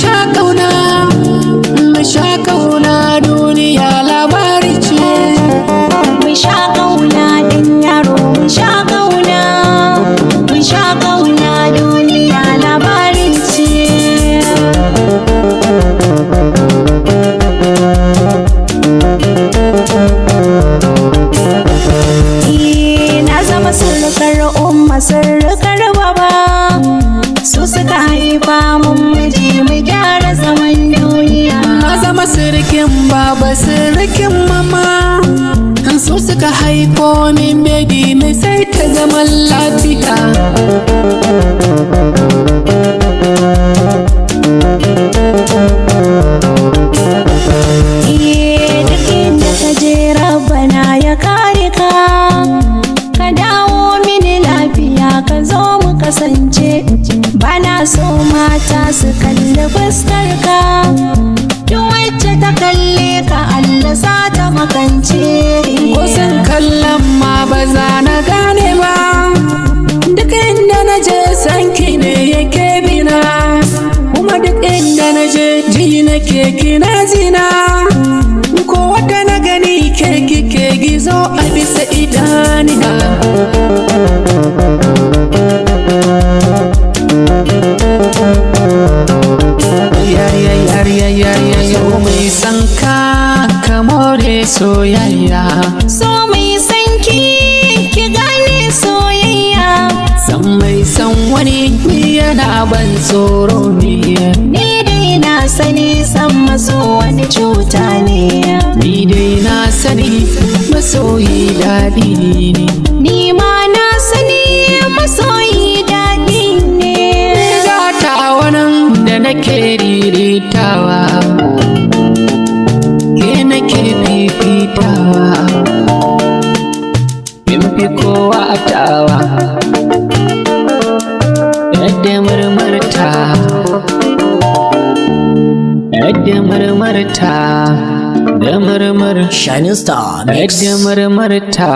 sha kauna, mu sha kauna, duniya labari ce. Mu sha kauna ɗan yaro, mu sha kauna, mu sha kauna, duniya labari ce. Na zama surukar umma, surukar baba, su suka haifa mun miji, mu gyara zaman duniya. Na zama sirikin baba, sirikin mama, su suka haifo min baby, mai sai ta zaman lafiya. Duk inda ka je Rabbana ya kare ka, ka dawo mini lafiya, ka zo mu kasance. Bana so mata su kalli fuskar ka, duk wacce ta kalle ka Allah sa ta makance. Kusan kallon ma ba za na gane ba, duk inda na je sanki ne yake bina, kuma duk inda na je ji nake kina jina. Ko wata na gani ke kike gizo a bisa idanina. So mai san ka more soyayya, So mai san ki gane soyayya, san mai san wani yana ban tsoro ne. ni dai na sani san maso wani cuta ne. Ni dai na sani masoyi daɗi ne. Ni ma na sani masoyi daɗi ne. Ga ta wannan da nake riritawa, ke nake fifitawa, in fi kowa a tawa. Yadda murmurta, yadda murmurta, da murmur Shining Star Mix. yadda murmurta.